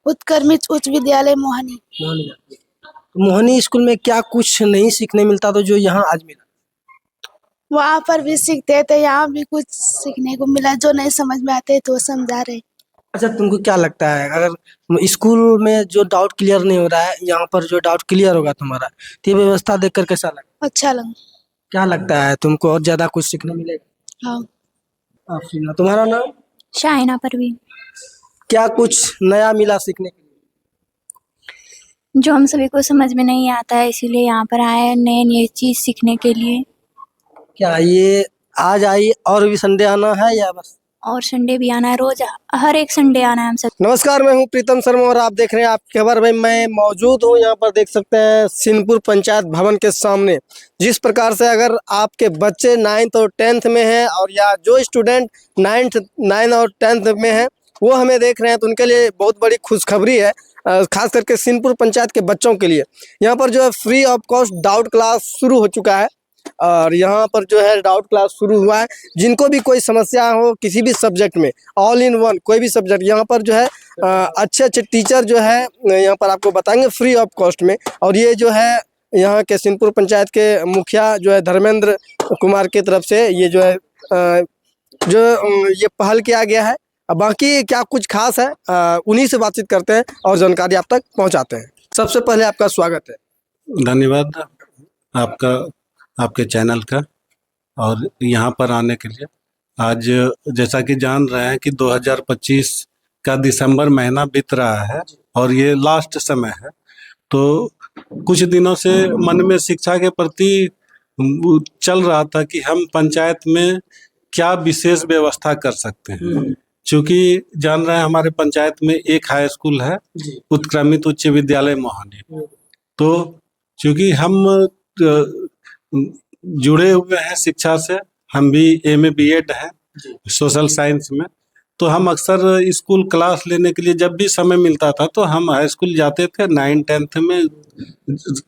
उत्क्रमित उच्च विद्यालय मोहानी। मोहानी जाती है। तो मोहानी स्कूल में क्या कुछ नहीं सीखने मिलता तो जो यहाँ आज मिला? वहाँ पर भी सीखते थे, यहाँ भी कुछ सीखने को मिला। जो नहीं समझ में आते तो समझा रहे। अच्छा, तुमको क्या लगता है अगर स्कूल में जो डाउट क्लियर नहीं हो रहा है, यहाँ पर जो डाउट क्लियर होगा तुम्हारा, तो ये व्यवस्था देखकर कैसा लगा? अच्छा लगा। क्या लगता है तुमको और ज्यादा कुछ सीखने मिलेगा? हाँ। आप सुना, तुम्हारा नाम? शाहिना परवीन। क्या कुछ नया मिला सीखने के लिए? जो हम सभी को समझ में नहीं आता है, इसीलिए यहाँ पर आए हैं नए नए चीज सीखने के लिए। क्या ये आज आई और भी संडे आना है या बस? और संडे भी आना है, रोज हर एक संडे आना है हम सब। नमस्कार, मैं हूं प्रीतम शर्मा और आप देख रहे हैं आपकी खबर। भाई मैं मौजूद हूं यहाँ पर, देख सकते हैं सिनपुर पंचायत भवन के सामने। जिस प्रकार से अगर आपके बच्चे 9th और 10th में हैं और या जो स्टूडेंट 9 और 10th में हैं वो हमें देख रहे हैं, तो उनके लिए बहुत बड़ी खुशखबरी है। खास करके सिनपुर पंचायत के बच्चों के लिए यहाँ पर जो है free of cost doubt class शुरू हो चुका है। और यहाँ पर जो है डाउट क्लास शुरू हुआ है। जिनको भी कोई समस्या हो किसी भी सब्जेक्ट में, ऑल इन वन कोई भी सब्जेक्ट, यहाँ पर जो है अच्छे अच्छे टीचर जो है यहाँ पर आपको बताएंगे फ्री ऑफ कॉस्ट में। और ये जो है यहाँ के सिनपुर पंचायत के मुखिया जो है धर्मेंद्र कुमार की तरफ से ये जो है ये पहल किया गया है। अब बाकी क्या कुछ खास है उन्हीं से बातचीत करते हैं और जानकारी आप तक पहुँचाते हैं। सबसे पहले आपका स्वागत है। धन्यवाद आपका, आपके चैनल का, और यहाँ पर आने के लिए। आज जैसा कि जान रहे हैं कि 2025 का दिसंबर महीना बीत रहा है और ये लास्ट समय है, तो कुछ दिनों से मन में शिक्षा के प्रति चल रहा था कि हम पंचायत में क्या विशेष व्यवस्था कर सकते हैं। क्योंकि जान रहे हैं हमारे पंचायत में एक हाई स्कूल है, उत्क्रमित उच्च विद्यालय मोहानी। तो क्योंकि हम जुड़े हुए हैं शिक्षा से, हम भी MA BEd हैं सोशल साइंस में, तो हम अक्सर स्कूल क्लास लेने के लिए जब भी समय मिलता था तो हम हाई स्कूल जाते थे। 9 10th में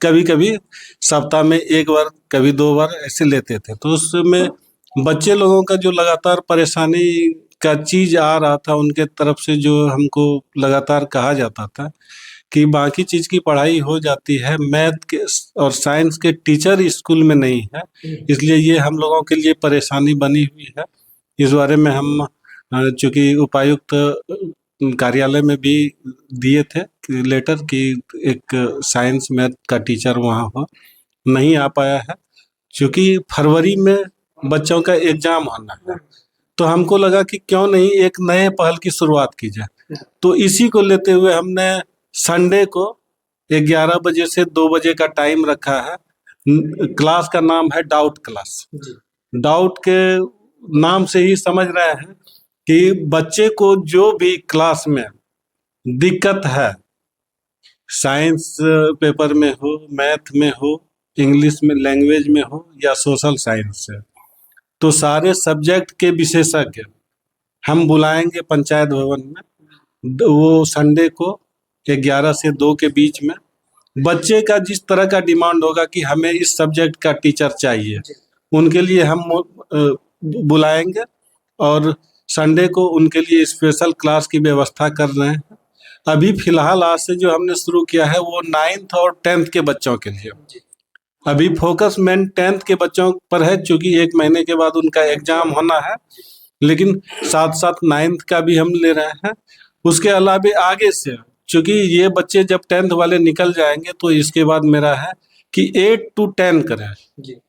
कभी कभी सप्ताह में एक बार, कभी 2 बार ऐसे लेते थे। तो उसमें बच्चे लोगों का जो लगातार परेशानी का चीज आ रहा था उनके तरफ से, जो हमको लगातार कहा जाता था कि बाकी चीज की पढ़ाई हो जाती है, मैथ के और साइंस के टीचर स्कूल में नहीं है, इसलिए ये हम लोगों के लिए परेशानी बनी हुई है। इस बारे में हम चूँकि उपायुक्त कार्यालय में भी दिए थे लेटर कि एक साइंस मैथ का टीचर वहाँ हो, नहीं आ पाया है। क्योंकि फरवरी में बच्चों का एग्जाम होना है, तो हमको लगा कि क्यों नहीं एक नए पहल की शुरुआत की जाए। तो इसी को लेते हुए हमने संडे को 11 बजे से 2 बजे का टाइम रखा है। क्लास का नाम है डाउट क्लास। डाउट के नाम से ही समझ रहे हैं कि बच्चे को जो भी क्लास में दिक्कत है, साइंस पेपर में हो, मैथ में हो, इंग्लिश में लैंग्वेज में हो या सोशल साइंस से, तो सारे सब्जेक्ट के विशेषज्ञ हम बुलाएंगे पंचायत भवन में। वो संडे को 11 से 2 के बीच में बच्चे का जिस तरह का डिमांड होगा कि हमें इस सब्जेक्ट का टीचर चाहिए, उनके लिए हम बुलाएंगे और संडे को उनके लिए स्पेशल क्लास की व्यवस्था कर रहे हैं। अभी फिलहाल आज से जो हमने शुरू किया है वो 9th और 10th के बच्चों के लिए। अभी फोकस मेन 10th के बच्चों पर है, क्योंकि 1 महीने के बाद उनका एग्जाम होना है, लेकिन साथ साथ 9th का भी हम ले रहे हैं। उसके अलावा आगे से, क्योंकि ये बच्चे जब 10th वाले निकल जाएंगे तो इसके बाद मेरा है कि 8 to 10 करें,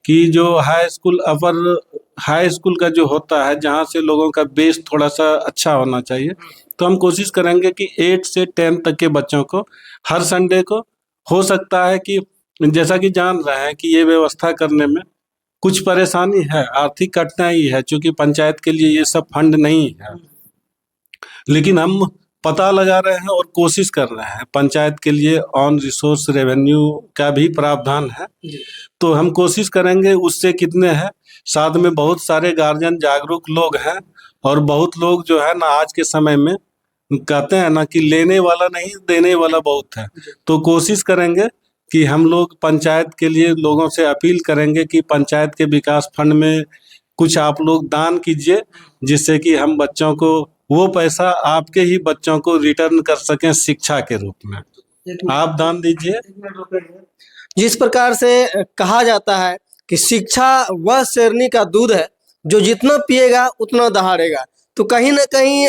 कि जो हाई स्कूल, अपर हाई स्कूल का जो होता है, जहाँ से लोगों का बेस थोड़ा सा अच्छा होना चाहिए, तो हम कोशिश करेंगे कि 8 से 10 तक के बच्चों को हर संडे को। हो सकता है कि जैसा कि जान रहे हैं कि ये व्यवस्था करने में कुछ परेशानी है, आर्थिक कठिनाई है, क्योंकि पंचायत के लिए ये सब फंड नहीं है, लेकिन हम पता लगा रहे हैं और कोशिश कर रहे हैं। पंचायत के लिए ऑन रिसोर्स रेवेन्यू का भी प्रावधान है, तो हम कोशिश करेंगे उससे कितने हैं। साथ में बहुत सारे गार्जियन जागरूक लोग हैं और बहुत लोग जो है ना आज के समय में कहते हैं ना कि लेने वाला नहीं देने वाला बहुत है, तो कोशिश करेंगे कि हम लोग पंचायत के लिए लोगों से अपील करेंगे कि पंचायत के विकास फंड में कुछ आप लोग दान कीजिए, जिससे कि हम बच्चों को वो पैसा आपके ही बच्चों को रिटर्न कर सकें शिक्षा के रूप में। आप दान दीजिए। जिस प्रकार से कहा जाता है कि शिक्षा वह शेरनी का दूध है जो जितना पिएगा उतना दहाड़ेगा, तो कहीं ना कहीं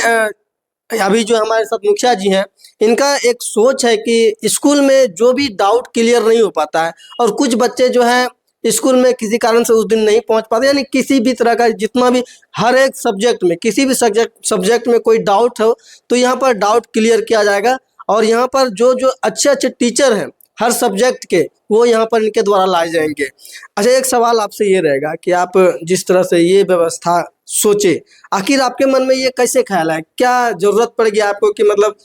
अभी जो हमारे साथ मुखिया जी हैं, इनका एक सोच है कि स्कूल में जो भी डाउट क्लियर नहीं हो पाता है, और कुछ बच्चे जो हैं स्कूल में किसी कारण से उस दिन नहीं पहुंच पाते, यानी किसी भी तरह का जितना भी हर एक सब्जेक्ट में किसी भी सब्जेक्ट में कोई डाउट हो तो यहाँ पर डाउट क्लियर किया जाएगा। और यहाँ पर जो जो अच्छे अच्छे टीचर हैं हर सब्जेक्ट के, वो यहाँ पर इनके द्वारा लाए जाएंगे। अच्छा, एक सवाल आपसे ये रहेगा कि आप जिस तरह से ये व्यवस्था सोचे, आखिर आपके मन में ये कैसे ख्याल है, क्या जरूरत पड़ गया आपको कि मतलब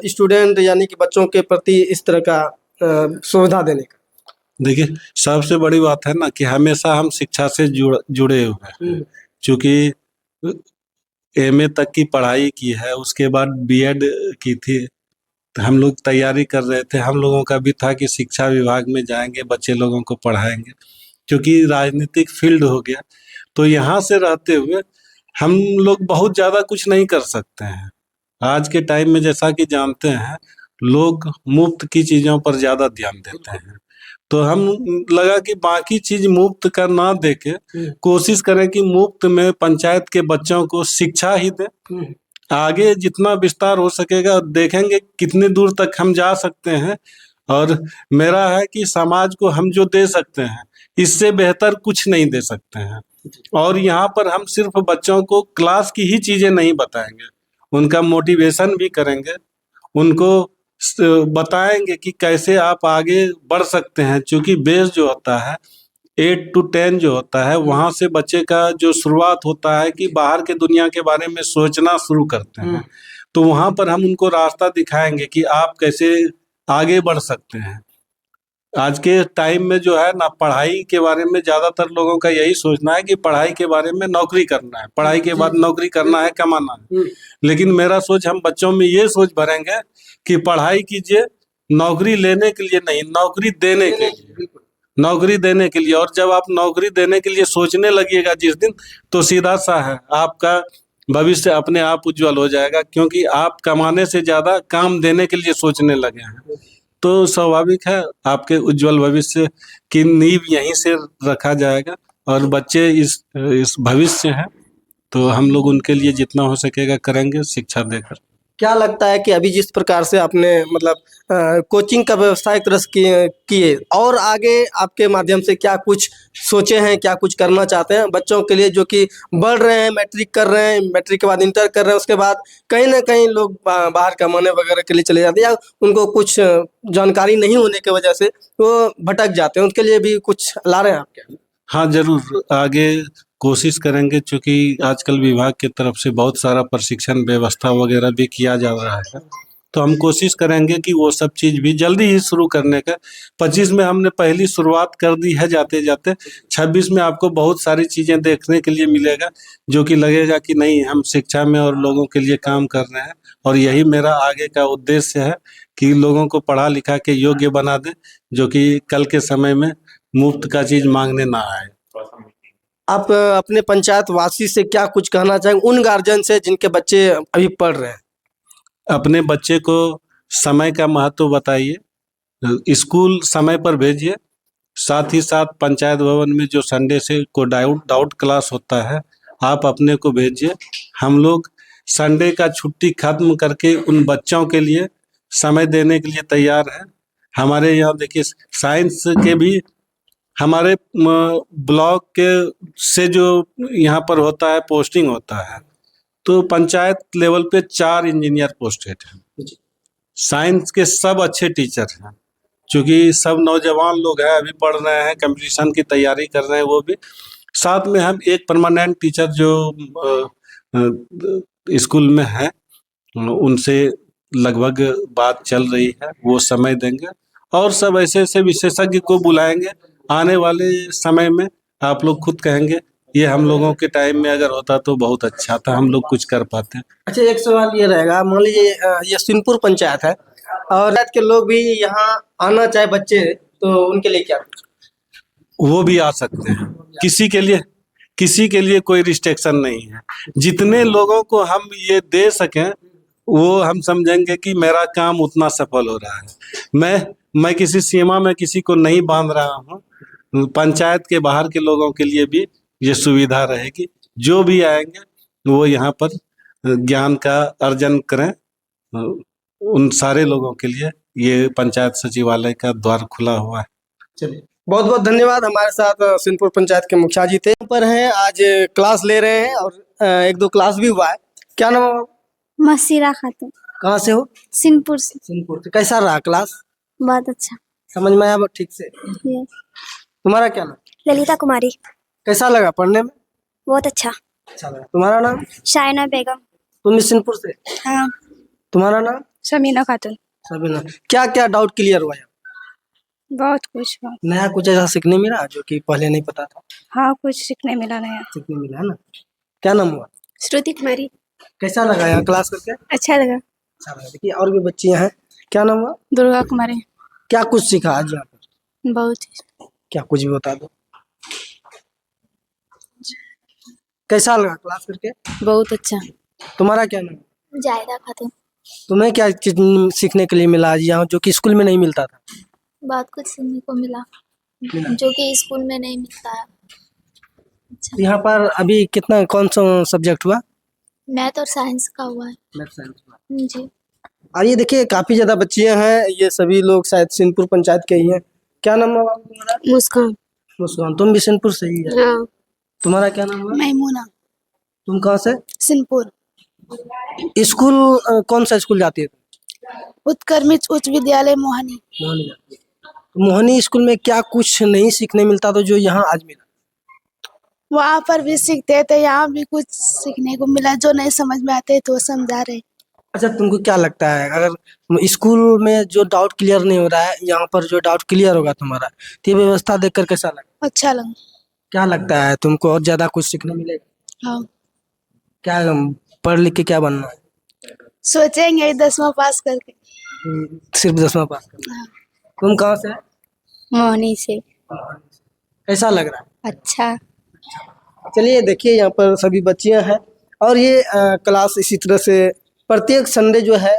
स्टूडेंट यानी कि बच्चों के प्रति इस तरह का सुविधा देने का? देखिए, सबसे बड़ी बात है ना कि हमेशा हम शिक्षा से जुड़े हुए हैं। चूंकि एमए तक की पढ़ाई की है, उसके बाद बीएड की थी, तो हम लोग तैयारी कर रहे थे। हम लोगों का भी था कि शिक्षा विभाग में जाएंगे, बच्चे लोगों को पढ़ाएंगे। क्योंकि राजनीतिक फील्ड हो गया, तो यहाँ से रहते हुए हम लोग बहुत ज़्यादा कुछ नहीं कर सकते हैं। आज के टाइम में जैसा कि जानते हैं, लोग मुफ्त की चीज़ों पर ज़्यादा ध्यान देते हैं। तो हम लगा कि बाकी चीज मुफ्त का ना देके कोशिश करें कि मुफ्त में पंचायत के बच्चों को शिक्षा ही दें। आगे जितना विस्तार हो सकेगा देखेंगे कितनी दूर तक हम जा सकते हैं। और मेरा है कि समाज को हम जो दे सकते हैं इससे बेहतर कुछ नहीं दे सकते हैं। और यहाँ पर हम सिर्फ बच्चों को क्लास की ही चीजें नहीं बताएंगे, उनका मोटिवेशन भी करेंगे, उनको बताएंगे कि कैसे आप आगे बढ़ सकते हैं। क्योंकि बेस जो होता है 8 to 10 जो होता है, वहां से बच्चे का जो शुरुआत होता है कि बाहर के दुनिया के बारे में सोचना शुरू करते हैं। तो वहां पर हम उनको रास्ता दिखाएंगे कि आप कैसे आगे बढ़ सकते हैं। आज के टाइम में जो है ना, पढ़ाई के बारे में ज्यादातर लोगों का यही सोचना है कि पढ़ाई के बारे में नौकरी करना है, पढ़ाई के बाद नौकरी करना है, कमाना है। लेकिन मेरा सोच, हम बच्चों में ये सोच भरेंगे कि पढ़ाई कीजिए नौकरी लेने के लिए नहीं, नौकरी देने के लिए, नौकरी देने के लिए। और जब आप नौकरी देने के लिए सोचने लगिएगा जिस दिन, तो सीधा सा है आपका भविष्य अपने आप उज्जवल हो जाएगा। क्योंकि आप कमाने से ज्यादा काम देने के लिए सोचने लगे हैं, तो स्वाभाविक है आपके उज्जवल भविष्य की नींव यहीं से रखा जाएगा। और बच्चे इस भविष्य हैं, तो हम लोग उनके लिए जितना हो सकेगा करेंगे शिक्षा देकर। क्या लगता है कि अभी जिस प्रकार से आपने मतलब कोचिंग का व्यवस्था एक तरह से किए, और आगे आपके माध्यम से क्या कुछ सोचे हैं, क्या कुछ करना चाहते हैं बच्चों के लिए जो कि बढ़ रहे हैं, मैट्रिक कर रहे हैं, मैट्रिक के बाद इंटर कर रहे हैं, उसके बाद कहीं ना कहीं लोग बाहर कमाने वगैरह के लिए चले जाते हैं, या उनको कुछ जानकारी नहीं होने की वजह से वो भटक जाते हैं, उनके लिए भी कुछ ला रहे हैं आप क्या? हाँ, जरूर आगे कोशिश करेंगे। चूंकि आजकल विभाग की तरफ से बहुत सारा प्रशिक्षण व्यवस्था वगैरह भी किया जा रहा है, तो हम कोशिश करेंगे कि वो सब चीज़ भी जल्दी ही शुरू करने का। 25 में हमने पहली शुरुआत कर दी है, जाते जाते 26 में आपको बहुत सारी चीज़ें देखने के लिए मिलेगा, जो कि लगेगा कि नहीं, हम शिक्षा में और लोगों के लिए काम कर रहे हैं। और यही मेरा आगे का उद्देश्य है कि लोगों को पढ़ा लिखा के योग्य बना दें, जो कि कल के समय में मुफ्त का चीज़ मांगने ना आए। आप अपने पंचायत वासी से क्या कुछ कहना चाहेंगे, उन गार्जियन से जिनके बच्चे अभी पढ़ रहे हैं? अपने बच्चे को समय का महत्व बताइए, स्कूल समय पर भेजिए। साथ ही साथ पंचायत भवन में जो संडे से को डाउट क्लास होता है, आप अपने को भेजिए। हम लोग संडे का छुट्टी खत्म करके उन बच्चों के लिए समय देने के लिए तैयार हैं। हमारे यहाँ देखिए, साइंस के भी हमारे ब्लॉक के से जो यहाँ पर होता है पोस्टिंग होता है, तो पंचायत लेवल पे 4 इंजीनियर पोस्टेड हैं। साइंस के सब अच्छे टीचर हैं, क्योंकि सब नौजवान लोग हैं, अभी पढ़ रहे हैं, कंपटीशन की तैयारी कर रहे हैं। वो भी साथ में हम एक परमानेंट टीचर जो स्कूल में है, उनसे लगभग बात चल रही है, वो समय देंगे। और सब ऐसे ऐसे विशेषज्ञ को बुलाएंगे आने वाले समय में। आप लोग खुद कहेंगे ये हम लोगों के टाइम में अगर होता तो बहुत अच्छा था, हम लोग कुछ कर पाते। अच्छा, एक सवाल ये रहेगा, मान लीजिए ये सिंहपुर पंचायत है और पंचायत के लोग भी यहाँ आना चाहे बच्चे, तो उनके लिए क्या? वो भी आ सकते हैं। किसी के लिए किसी के लिए कोई रिस्ट्रिक्शन नहीं है। जितने लोगों को हम ये दे सकें वो हम समझेंगे कि मेरा काम उतना सफल हो रहा है। मैं किसी सीमा में किसी को नहीं बांध रहा हूँ। पंचायत के बाहर के लोगों के लिए भी ये सुविधा रहेगी। जो भी आएंगे वो यहाँ पर ज्ञान का अर्जन करें। उन सारे लोगों के लिए ये पंचायत सचिवालय का द्वार खुला हुआ है। चलिए, बहुत बहुत धन्यवाद। हमारे साथ सिंहपुर पंचायत के मुखिया जी थे, यहाँ पर हैं, आज क्लास ले रहे हैं और एक दो क्लास भी हुआ है। क्या नाम है? मसीरा खातून, कहाँ से हो? सिंहपुर से। सिंहपुर से। कैसा रहा क्लास? बहुत अच्छा। समझ में आया ठीक से? Yes. तुम्हारा क्या नाम? ललिता कुमारी। कैसा लगा पढ़ने में? बहुत अच्छा। अच्छा लगा। तुम्हारा नाम? शायना बेगम। तुम भी सिंहपुर से? हाँ। तुम्हारा नाम? शमीना खातून। सबीना। क्या क्या डाउट क्लियर हुआ यहाँ? बहुत कुछ। नया कुछ ऐसा सीखने मिला जो कि पहले नहीं पता था? हाँ, कुछ सीखने मिला नया। सीखने मिला है ना। क्या नाम हुआ? श्रुति कुमारी। कैसा लगा यहाँ क्लास करके? अच्छा लगा। अच्छा लगा। देखिए और भी बच्चियां हैं। क्या नाम हुआ? दुर्गा कुमारी। क्या कुछ सीखा आज यहाँ पर? बहुत। क्या कुछ भी बता दो। कैसा लगा क्लास करके? बहुत अच्छा। तुम्हारा क्या नाम? जायदा खातून। तुम्हें क्या चीज सीखने के लिए मिला आज यहाँ जो कि स्कूल में नहीं मिलता था? बहुत कुछ सीखने को मिला मिला। जो कि स्कूल में नहीं मिलता है। अच्छा। यहाँ पर अभी कितना कौन सा सब्जेक्ट हुआ? मैथ और साइंस का हुआ है। मैथ साइंस हुआ। जी। और ये देखिए काफी ज्यादा बच्चियां हैं, ये सभी लोग शायद सिंहपुर पंचायत के ही हैं। क्या नाम है तुम्हारा? मुस्कान। मुस्कान। तुम भी सिंहपुर से ही है? हाँ। तुम्हारा क्या नाम है? मैमूना। तुम कहाँ से? सिंहपुर। स्कूल कौन सा स्कूल जाती है? उत्कर्मित उच्च विद्यालय मोहनी। मोहनी जाती है। मोहनी स्कूल में क्या कुछ नहीं सीखने मिलता तो जो यहाँ आज मिला? वहाँ पर भी सीखते थे, यहाँ भी कुछ सीखने को मिला। जो नहीं समझ में आते तो समझा रहे। अच्छा, तुमको क्या लगता है अगर स्कूल में जो डाउट क्लियर नहीं हो रहा है यहाँ पर जो डाउट क्लियर होगा तुम्हारा, तो ये व्यवस्था देखकर कैसा लगा? अच्छा लगा। क्या लगता है तुमको और ज्यादा कुछ सीखने मिलेगा? हाँ। क्या पढ़ लिख के क्या बनना है? सोचेंगे 10वां पास करके। सिर्फ 10वां पास करना। हाँ। तुम कहाँ से? मोहनी से। कैसा लग रहा है? अच्छा। चलिए देखिए यहाँ पर सभी बच्चियां हैं और ये क्लास इसी तरह से प्रत्येक संडे जो है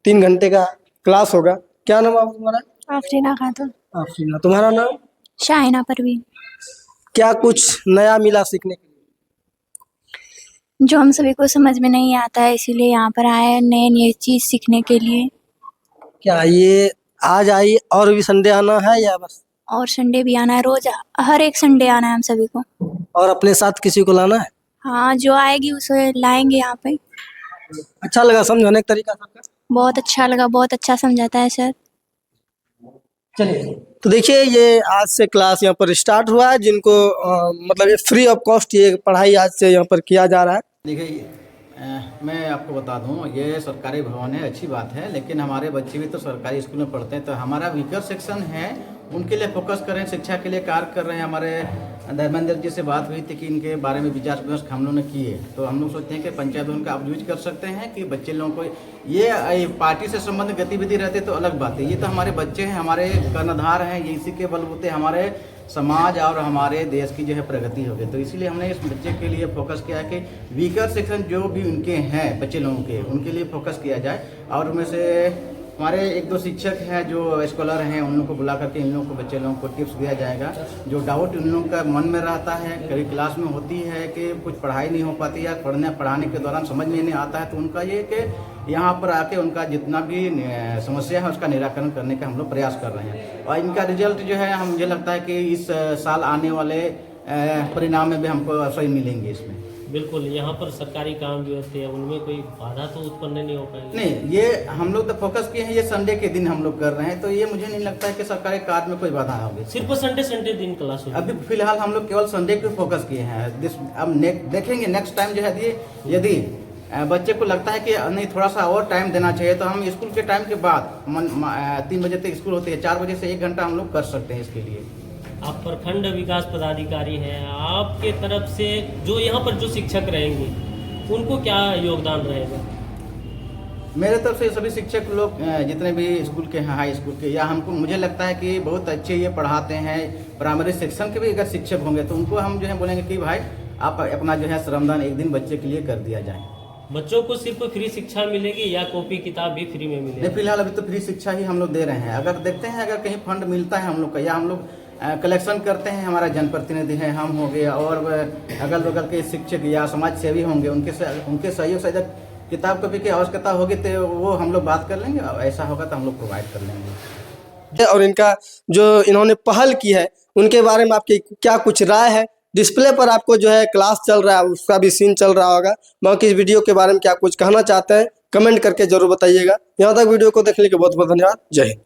3 घंटे का क्लास होगा। क्या नाम है तुम्हारा? आफरीना खातून। आफरीना। तुम्हारा नाम? शाइना परवीन। क्या कुछ नया मिला सीखने के लिए? जो हम सभी को समझ में नहीं आता है इसीलिए यहाँ पर आए हैं नए नए चीज सीखने के लिए। क्या ये आज आई और भी संडे आना है या बस? और संडे भी आना है, रोज हर एक संडे आना है हम सभी को। और अपने साथ किसी को लाना है? हाँ, जो आएगी उसे लाएंगे यहाँ पे। अच्छा लगा समझाने का तरीका सबका? बहुत अच्छा लगा, बहुत अच्छा समझाता है सर। चलिए तो देखिए ये आज से क्लास यहाँ पर स्टार्ट हुआ है जिनको मतलब ये फ्री ऑफ कॉस्ट ये पढ़ाई आज से यहाँ पर किया जा रहा है। देखिए मैं आपको बता दूं ये सरकारी भवन है, अच्छी बात है, लेकिन हमारे बच्चे भी तो सरकारी स्कूल में पढ़ते हैं। तो हमारा वीकर सेक्शन है उनके लिए फोकस करें, शिक्षा के लिए कार्य कर रहे हैं। हमारे धर्मेंद्र जी से बात हुई थी कि इनके बारे में विचार विमर्श हम लोग ने किए, तो हम लोग सोचते हैं कि पंचायत भवन का आप यूज कर सकते हैं कि बच्चे लोगों को ये पार्टी से संबंधित गतिविधि रहते तो अलग बात है। ये तो हमारे बच्चे हैं, हमारे कर्णधार हैं, ये इसी के बलबूते हमारे समाज और हमारे देश की जो है प्रगति होगी। तो इसीलिए हमने इस बच्चे के लिए फोकस किया है कि वीकर सेक्शन जो भी उनके हैं बच्चे लोगों के, उनके लिए फोकस किया जाए। और उनमें से हमारे 1-2 शिक्षक हैं जो स्कॉलर हैं, उन लोगों को बुला करके इन लोगों को बच्चे लोगों को टिप्स दिया जाएगा। जो डाउट उन लोगों का मन में रहता है, कभी क्लास में होती है कि कुछ पढ़ाई नहीं हो पाती या पढ़ाने के दौरान समझ में नहीं आता है, तो उनका ये कि यहाँ पर आके उनका जितना भी समस्या है उसका निराकरण करने का हम लोग प्रयास कर रहे हैं। और इनका रिजल्ट जो है मुझे लगता है कि इस साल आने वाले परिणाम में भी हमको सही मिलेंगे इसमें। बिल्कुल, यहाँ पर सरकारी काम भी होते हैं, उनमें कोई बाधा तो उत्पन्न नहीं हो पाएगी? नहीं, ये हम लोग तो फोकस किए हैं, ये संडे के दिन हम लोग कर रहे हैं, तो ये मुझे नहीं लगता है कि सरकारी कार्य में कोई बाधा होगी। सिर्फ संडे दिन क्लास होगी? अभी फिलहाल हम लोग केवल संडे पे फोकस किए हैं। अब देखेंगे नेक्स्ट टाइम जो है यदि बच्चे को लगता है कि नहीं थोड़ा सा और टाइम देना चाहिए, तो हम स्कूल के टाइम के बाद 3 बजे तक स्कूल होती है, 4 बजे से 1 घंटा हम लोग कर सकते हैं इसके लिए। आप प्रखंड विकास पदाधिकारी हैं, आपके तरफ से जो यहाँ पर जो शिक्षक रहेंगे उनको क्या योगदान रहेगा? मेरे तरफ से सभी शिक्षक लोग जितने भी स्कूल के हैं, हाई स्कूल के, या हमको मुझे लगता है कि बहुत अच्छे ये पढ़ाते हैं। प्राइमरी सेक्शन के भी अगर शिक्षक होंगे तो उनको हम जो है बोलेंगे कि भाई आप अपना जो है श्रमदान एक दिन बच्चे के लिए कर दिया जाए। बच्चों को सिर्फ फ्री शिक्षा मिलेगी या कॉपी किताब भी फ्री में मिलेगी? नहीं, फिलहाल अभी तो फ्री शिक्षा ही हम लोग दे रहे हैं। अगर देखते हैं अगर कहीं फंड मिलता है हम लोग का, या हम लोग कलेक्शन करते हैं, हमारा जनप्रतिनिधि है, हम हो गए और अगल बगल के शिक्षक या समाज सेवी होंगे, उनके सहयोग से अगर किताब कॉपी की आवश्यकता होगी तो वो हम लोग बात कर लेंगे, और ऐसा होगा तो हम लोग प्रोवाइड कर लेंगे। और इनका जो इन्होंने पहल की है उनके बारे में आपकी क्या कुछ राय है? डिस्प्ले पर आपको जो है क्लास चल रहा है उसका भी सीन चल रहा होगा, बाकी इस वीडियो के बारे में क्या कुछ कहना चाहते हैं कमेंट करके जरूर बताइएगा। यहाँ तक वीडियो को देखने के लिए बहुत बहुत धन्यवाद। जय हिंद।